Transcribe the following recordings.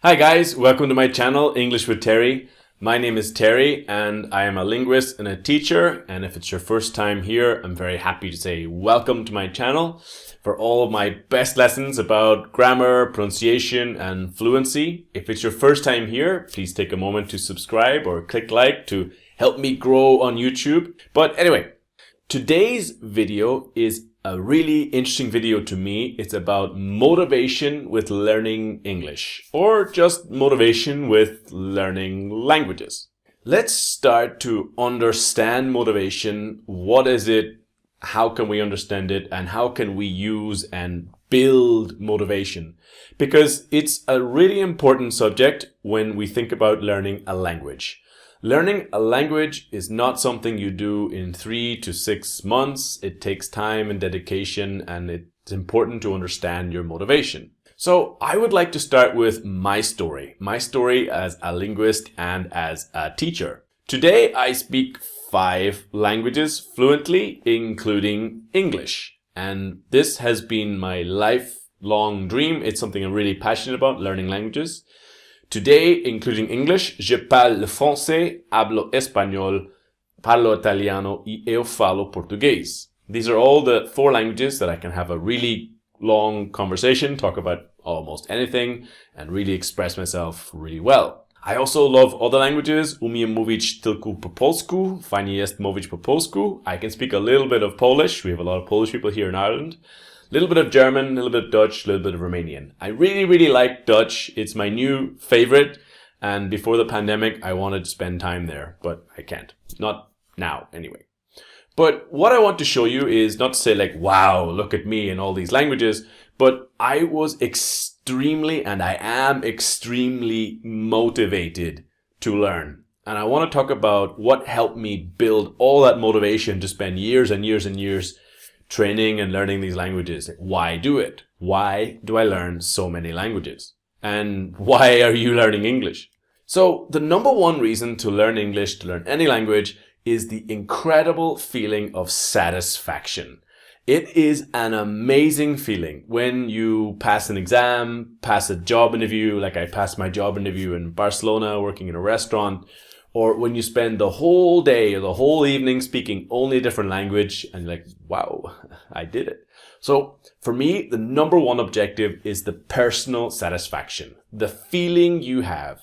Hi guys, welcome to my channel, English with Terry. My name is Terry and I am a linguist and a teacher. And if it's your first time here, I'm very happy to say welcome to my channel for all of my best lessons about grammar, pronunciation, and fluency. If it's your first time here, please take a moment to subscribe or click like to help me grow on YouTube. But anyway, today's video is a really interesting video to me. It's about motivation with learning English, or just motivation with learning languages. Let's start to understand motivation. What is it? How can we understand it? And how can we use and build motivation? Because it's a really important subject when we think about learning a language. Learning a language is not something you do in 3 to 6 months. It takes time and dedication, and it's important to understand your motivation. So I would like to start with my story as a linguist and as a teacher. Today I speak 5 languages fluently, including English. And this has been my lifelong dream. It's something I'm really passionate about, learning languages. Today, including English, je parle le français, hablo español, parlo italiano y eu falo português. These are all the 4 languages that I can have a really long conversation, talk about almost anything, and really express myself really well. I also love other languages. Umiem mówić tylko po polsku, fajnie jest mówić po polsku. I can speak a little bit of Polish. We have a lot of Polish people here in Ireland. A little bit of German, a little bit of Dutch, a little bit of Romanian. I really like Dutch. It's my new favorite. And before the pandemic, I wanted to spend time there, but I can't. Not now, anyway. But what I want to show you is not to say like, wow, look at me and all these languages, but I was extremely, and I am extremely motivated to learn. And I want to talk about what helped me build all that motivation to spend years and years and years training and learning these languages. Why do it? Why do I learn so many languages? And why are you learning English? So the number one reason to learn English, to learn any language, is the incredible feeling of satisfaction. It is an amazing feeling when you pass an exam, pass a job interview, like I passed my job interview in Barcelona working in a restaurant, or when you spend the whole day or the whole evening speaking only a different language and you're like, wow, I did it. So for me, the number one objective is the personal satisfaction, the feeling you have.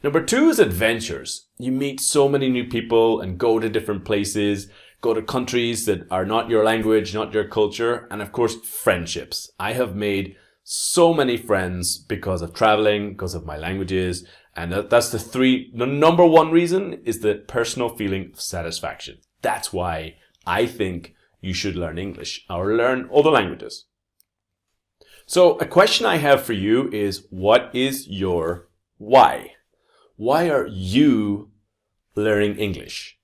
Number 2 is adventures. You meet so many new people and go to different places, go to countries that are not your language, not your culture, and of course, friendships. I have made so many friends because of traveling, because of my languages. And that's the number one reason is the personal feeling of satisfaction. That's why I think you should learn English or learn other languages. So a question I have for you is, what is your why? Why are you learning English?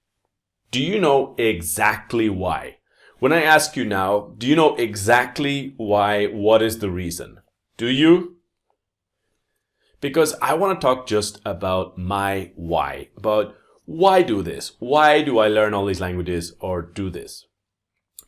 Do you know exactly why? When I ask you now, do you know exactly why? What is the reason? Do you? Because I want to talk just about my why, about why do this? Why do I learn all these languages or do this?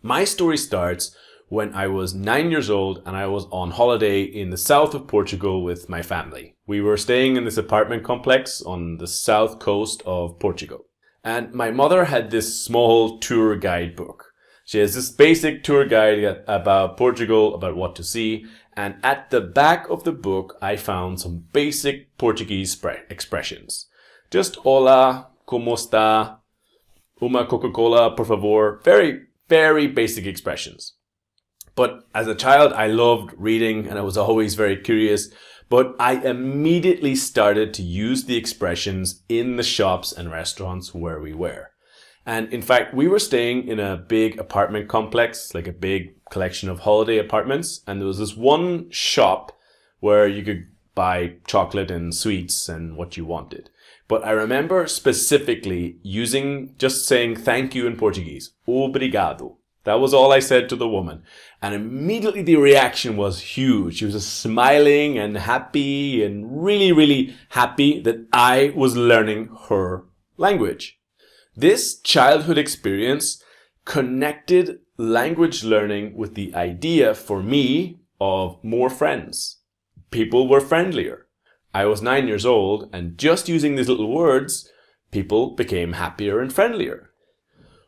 My story starts when I was 9 years old and I was on holiday in the south of Portugal with my family. We were staying in this apartment complex on the south coast of Portugal. And my mother had this small tour guide book. She has this basic tour guide about Portugal, about what to see. And at the back of the book, I found some basic Portuguese expressions. Just hola, como está, uma Coca-Cola, por favor. Very basic expressions. But as a child, I loved reading and I was always very curious. But I immediately started to use the expressions in the shops and restaurants where we were. And in fact, we were staying in a big apartment complex, like a big collection of holiday apartments. And there was this one shop where you could buy chocolate and sweets and what you wanted. But I remember specifically just saying thank you in Portuguese. Obrigado. That was all I said to the woman. And immediately the reaction was huge. She was just smiling and happy and really happy that I was learning her language. This childhood experience connected language learning with the idea for me of more friends. People were friendlier. I was 9 years old, and just using these little words, people became happier and friendlier.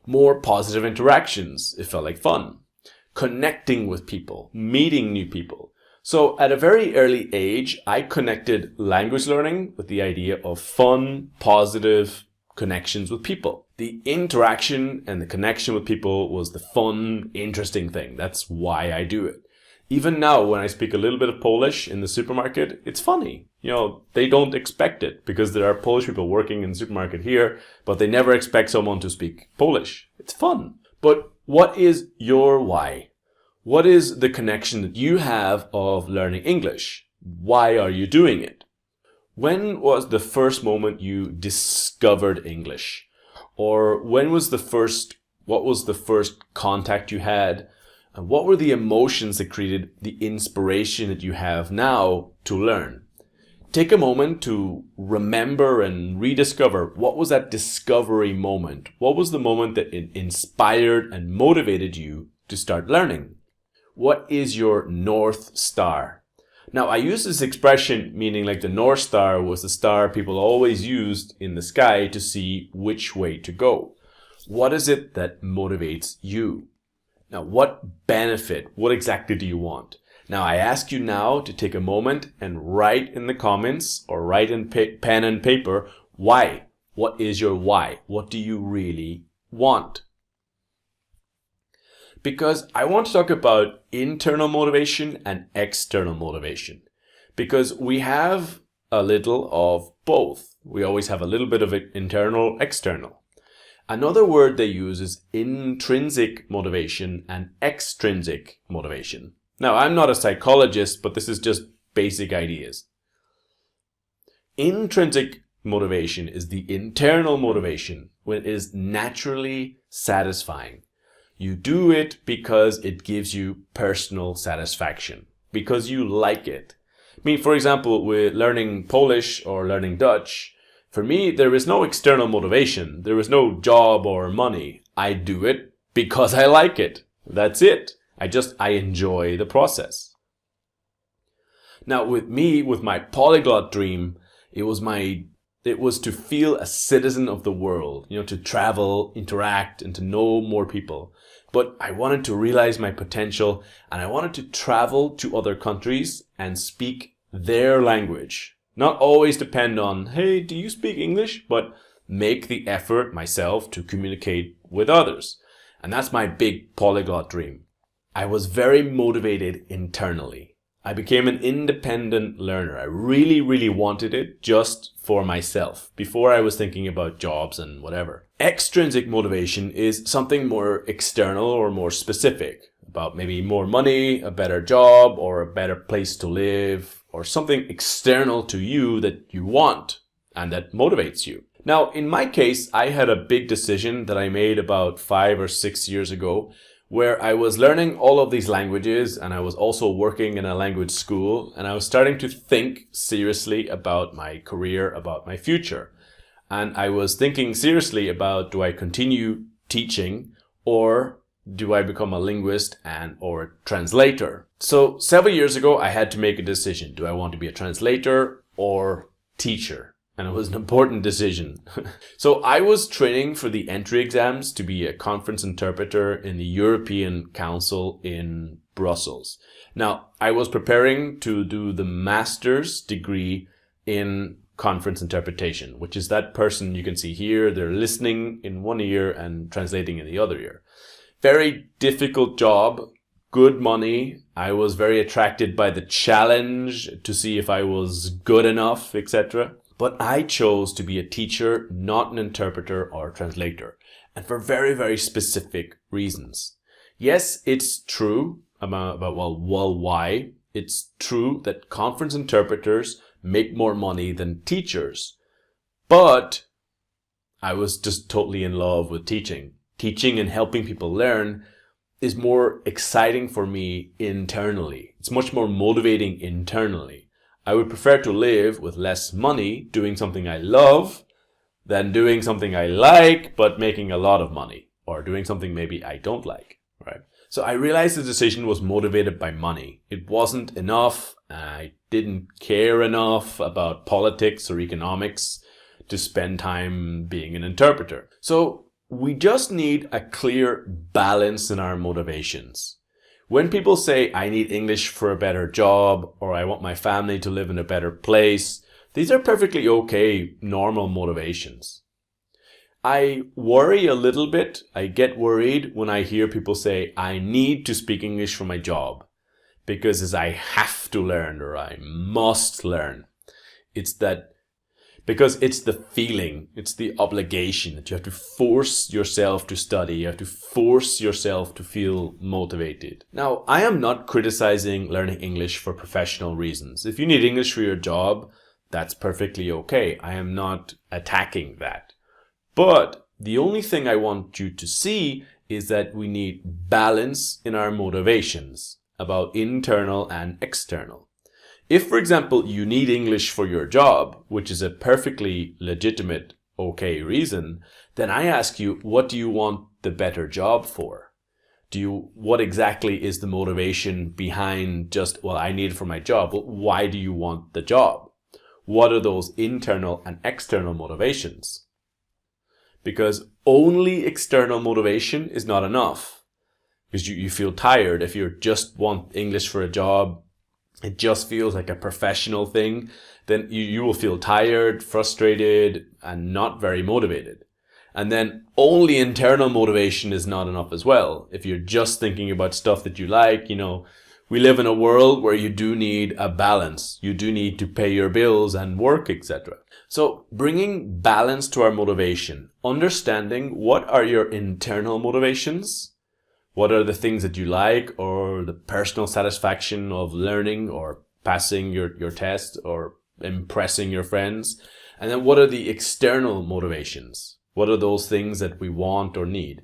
More positive interactions. It felt like fun. Connecting with people, meeting new people. So at a very early age, I connected language learning with the idea of fun, positive connections with people. The interaction and the connection with people was the fun, interesting thing. That's why I do it. Even now, when I speak a little bit of Polish in the supermarket, it's funny. They don't expect it because there are Polish people working in the supermarket here, but they never expect someone to speak Polish. It's fun. But what is your why? What is the connection that you have of learning English? Why are you doing it? When was the first moment you discovered English? Or what was the first contact you had? And what were the emotions that created the inspiration that you have now to learn? Take a moment to remember and rediscover what was that discovery moment? What was the moment that inspired and motivated you to start learning? What is your North Star? Now, I use this expression meaning like the North Star was the star people always used in the sky to see which way to go. What is it that motivates you? Now, what benefit? What exactly do you want? Now, I ask you now to take a moment and write in the comments or write in pen and paper, why? What is your why? What do you really want? Because I want to talk about internal motivation and external motivation. Because we have a little of both. We always have a little bit of internal, external. Another word they use is intrinsic motivation and extrinsic motivation. Now, I'm not a psychologist, but this is just basic ideas. Intrinsic motivation is the internal motivation when it is naturally satisfying. You do it because it gives you personal satisfaction, because you like it. I mean, for example, with learning Polish or learning Dutch, for me, there is no external motivation. There is no job or money. I do it because I like it. That's it. I enjoy the process. Now, with me, with my polyglot dream, it was to feel a citizen of the world, to travel, interact, and to know more people. But I wanted to realize my potential, and I wanted to travel to other countries and speak their language. Not always depend on, hey, do you speak English? But make the effort myself to communicate with others. And that's my big polyglot dream. I was very motivated internally. I became an independent learner. I really, really wanted it just for myself before I was thinking about jobs and whatever. Extrinsic motivation is something more external or more specific, about maybe more money, a better job, or a better place to live, or something external to you that you want and that motivates you. Now, in my case, I had a big decision that I made about 5 or 6 years ago, where I was learning all of these languages and I was also working in a language school, and I was starting to think seriously about my career, about my future. And I was thinking seriously about, do I continue teaching or do I become a linguist or a translator? So several years ago, I had to make a decision. Do I want to be a translator or teacher? And it was an important decision. So I was training for the entry exams to be a conference interpreter in the European Council in Brussels. Now, I was preparing to do the master's degree in conference interpretation, which is that person you can see here. They're listening in one ear and translating in the other ear. Very difficult job, good money. I was very attracted by the challenge to see if I was good enough, etc. But I chose to be a teacher, not an interpreter or translator, and for very, very specific reasons. Yes, it's true why? It's true that conference interpreters make more money than teachers. But I was just totally in love with teaching. Teaching and helping people learn is more exciting for me internally. It's much more motivating internally. I would prefer to live with less money doing something I love than doing something I like but making a lot of money, or doing something maybe I don't like, right? So I realized the decision was motivated by money. It wasn't enough. I didn't care enough about politics or economics to spend time being an interpreter. So we just need a clear balance in our motivations. When people say, I need English for a better job, or I want my family to live in a better place, these are perfectly okay, normal motivations. I worry a little bit. I get worried when I hear people say, I need to speak English for my job because I have to learn or I must learn. Because it's the feeling, it's the obligation that you have to force yourself to study. You have to force yourself to feel motivated. Now, I am not criticizing learning English for professional reasons. If you need English for your job, that's perfectly okay. I am not attacking that. But the only thing I want you to see is that we need balance in our motivations about internal and external. If, for example, you need English for your job, which is a perfectly legitimate, okay reason, then I ask you, what do you want the better job for? What exactly is the motivation behind just, well, I need it for my job? Well, why do you want the job? What are those internal and external motivations? Because only external motivation is not enough. Because you feel tired if you just want English for a job. It just feels like a professional thing, then you will feel tired, frustrated, and not very motivated. And then only internal motivation is not enough as well. If you're just thinking about stuff that you like, we live in a world where you do need a balance. You do need to pay your bills and work, etc. So bringing balance to our motivation, understanding what are your internal motivations, what are the things that you like, or the personal satisfaction of learning or passing your test or impressing your friends? And then what are the external motivations? What are those things that we want or need?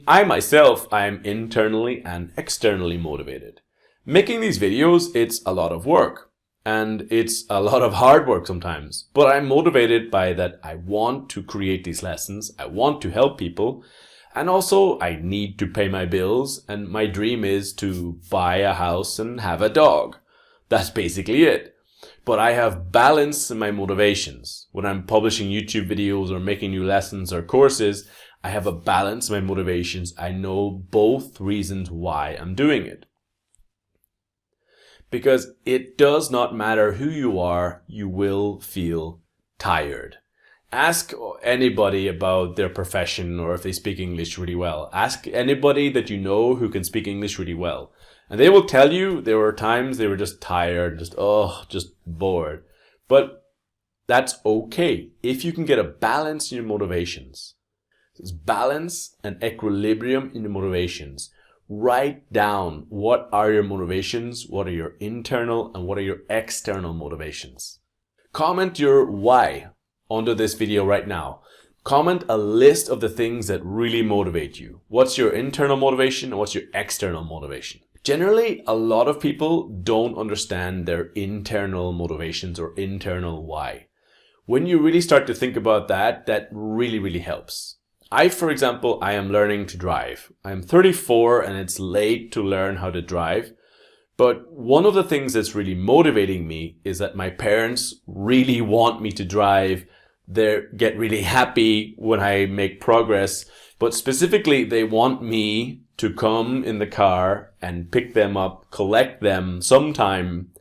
I myself, I am internally and externally motivated. Making these videos, it's a lot of work. And it's a lot of hard work sometimes. But I'm motivated by that I want to create these lessons. I want to help people. And also, I need to pay my bills, and my dream is to buy a house and have a dog. That's basically it. But I have balance in my motivations. When I'm publishing YouTube videos or making new lessons or courses, I have a balance in my motivations. I know both reasons why I'm doing it. Because it does not matter who you are, you will feel tired. Ask anybody about their profession or if they speak English really well. Ask anybody that you know who can speak English really well. And they will tell you there were times they were just tired, just bored. But that's okay if you can get a balance in your motivations. It's balance and equilibrium in your motivations. Write down what are your motivations, what are your internal and what are your external motivations. Comment your why under this video right now. Comment a list of the things that really motivate you. What's your internal motivation and what's your external motivation? Generally, a lot of people don't understand their internal motivations or internal why. When you really start to think about that, that really, really helps. For example, I am learning to drive. I'm 34 and it's late to learn how to drive. But one of the things that's really motivating me is that my parents really want me to drive. They get really happy when I make progress. But specifically, they want me to come in the car and pick them up, collect them sometime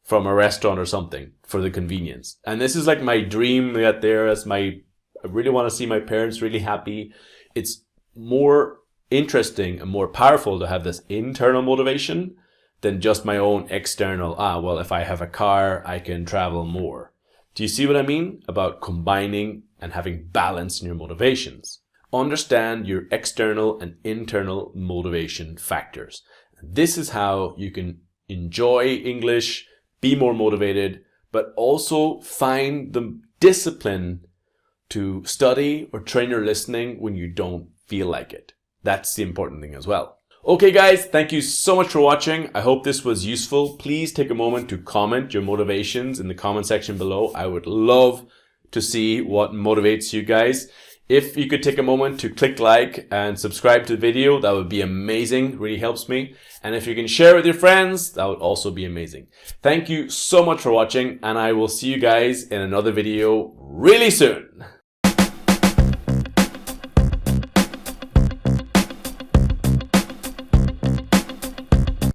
from a restaurant or something for the convenience. And this is like my dream right there I really want to see my parents really happy. It's more interesting and more powerful to have this internal motivation than just my own external, well, if I have a car, I can travel more. Do you see what I mean about combining and having balance in your motivations? Understand your external and internal motivation factors. This is how you can enjoy English, be more motivated, but also find the discipline to study or train your listening when you don't feel like it. That's the important thing as well. Okay guys, thank you so much for watching. I hope this was useful. Please take a moment to comment your motivations in the comment section below. I would love to see what motivates you guys. If you could take a moment to click like and subscribe to the video, that would be amazing. Really helps me. And if you can share with your friends, that would also be amazing. Thank you so much for watching, and I will see you guys in another video really soon.